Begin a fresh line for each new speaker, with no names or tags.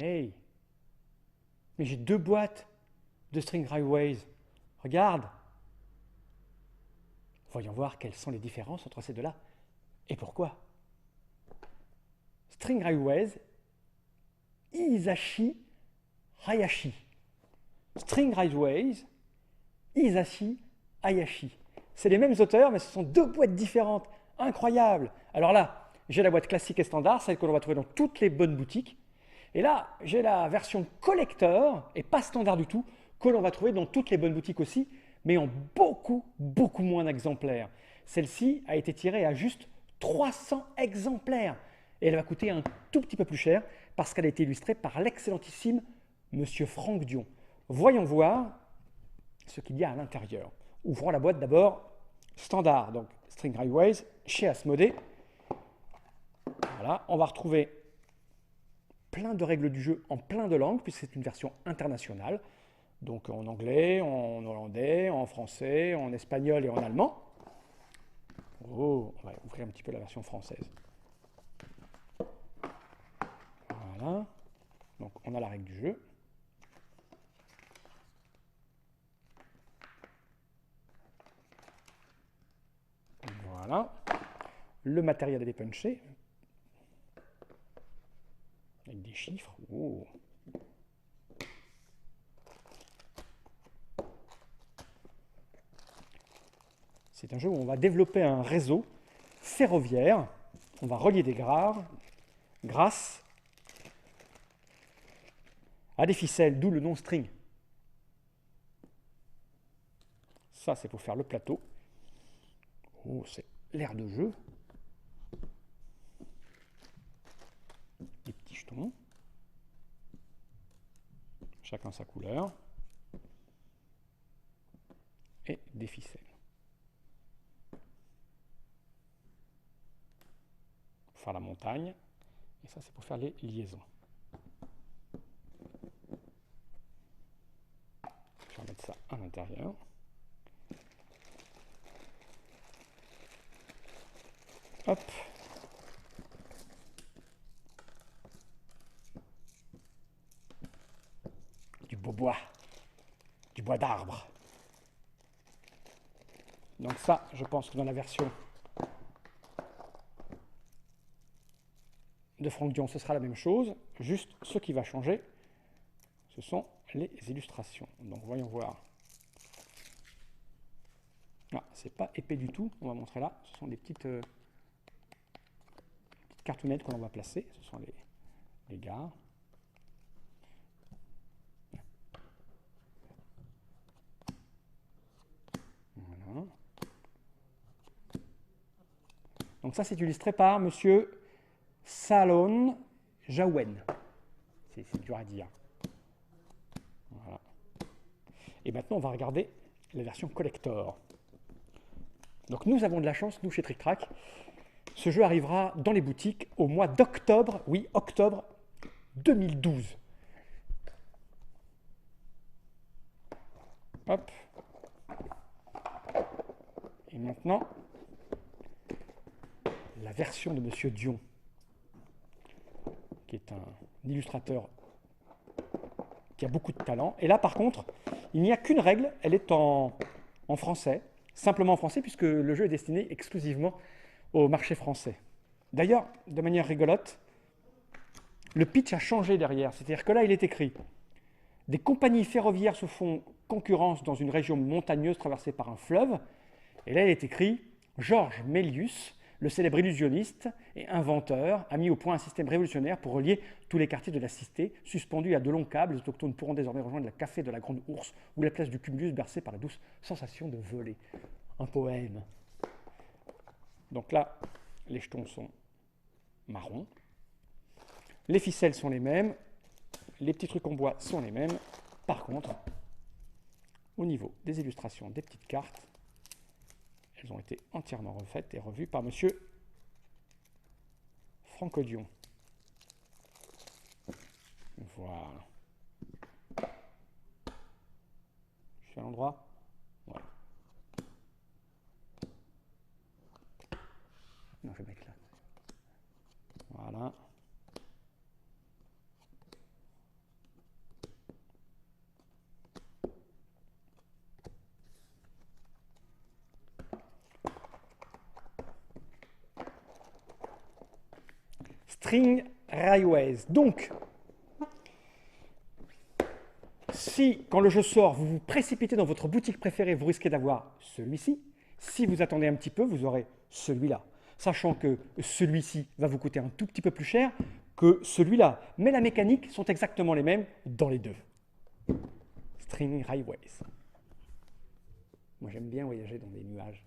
Hey, mais j'ai 2 boîtes de string railways. Regarde. Voyons voir quelles sont les différences entre ces deux-là. Et pourquoi? String railways, Hisashi Hayashi. String railways, Hisashi Hayashi. C'est les mêmes auteurs, mais ce sont 2 boîtes différentes. Incroyable. Alors là, j'ai la boîte classique et standard, celle que l'on va trouver dans toutes les bonnes boutiques. Et là, j'ai la version collector, et pas standard du tout, que l'on va trouver dans toutes les bonnes boutiques aussi, mais en beaucoup, beaucoup moins d'exemplaires. Celle-ci a été tirée à juste 300 exemplaires. Et elle va coûter un tout petit peu plus cher, parce qu'elle a été illustrée par l'excellentissime Monsieur Franck Dion. Voyons voir ce qu'il y a à l'intérieur. Ouvrons la boîte d'abord standard, donc String Railways, chez Asmodée. Voilà, on va retrouver plein de règles du jeu en plein de langues, puisque c'est une version internationale. Donc en anglais, en hollandais, en français, en espagnol et en allemand. Oh, on va ouvrir un petit peu la version française. Voilà. Donc on a la règle du jeu. Voilà. Le matériel est dépunché. Avec des chiffres. Oh. C'est un jeu où on va développer un réseau ferroviaire. On va relier des gares grâce à des ficelles, d'où le nom string. Ça, c'est pour faire le plateau. Oh, c'est l'air de jeu. Des petits jetons. Chacun sa couleur. Et des ficelles. Pour faire la montagne. Et ça, c'est pour faire les liaisons. Je vais mettre ça à l'intérieur. Hop. Du beau bois. Du bois d'arbre. Donc ça, je pense que dans la version de Franck Dion, ce sera la même chose. Juste ce qui va changer, ce sont les illustrations. Donc voyons voir. Ah, c'est pas épais du tout. On va montrer là. Ce sont des petites cartounettes que l'on va placer. Ce sont les gares. Voilà. Donc ça, c'est illustré par Monsieur Salon Jaouen. C'est dur à dire. Voilà. Et maintenant, on va regarder la version collector. Donc nous avons de la chance, nous chez Trick Track. Ce jeu arrivera dans les boutiques au mois d'octobre, oui, octobre 2012. Hop. Et maintenant, la version de Monsieur Dion, qui est un illustrateur qui a beaucoup de talent. Et là, par contre, il n'y a qu'une règle, elle est en français, simplement en français, puisque le jeu est destiné exclusivement au marché français. D'ailleurs, de manière rigolote, le pitch a changé derrière. C'est-à-dire que là, il est écrit « Des compagnies ferroviaires se font concurrence dans une région montagneuse traversée par un fleuve. » Et là, il est écrit « Georges Mélius, le célèbre illusionniste et inventeur, a mis au point un système révolutionnaire pour relier tous les quartiers de la cité. Suspendus à de longs câbles, les autochtones pourront désormais rejoindre le café de la Grande Ourse ou la place du Cumulus bercée par la douce sensation de voler. » Un poème. Donc là, les jetons sont marrons. Les ficelles sont les mêmes. Les petits trucs en bois sont les mêmes. Par contre, au niveau des illustrations des petites cartes, elles ont été entièrement refaites et revues par Monsieur Franck Dion. Voilà. Je suis à l'endroit. Ouais. Non, je vais mettre là. Voilà. String Railways. Donc, si, quand le jeu sort, vous vous précipitez dans votre boutique préférée, vous risquez d'avoir celui-ci. Si vous attendez un petit peu, vous aurez celui-là. Sachant que celui-ci va vous coûter un tout petit peu plus cher que celui-là. Mais la mécanique sont exactement les mêmes dans les deux. String Railways. Moi, j'aime bien voyager dans des nuages.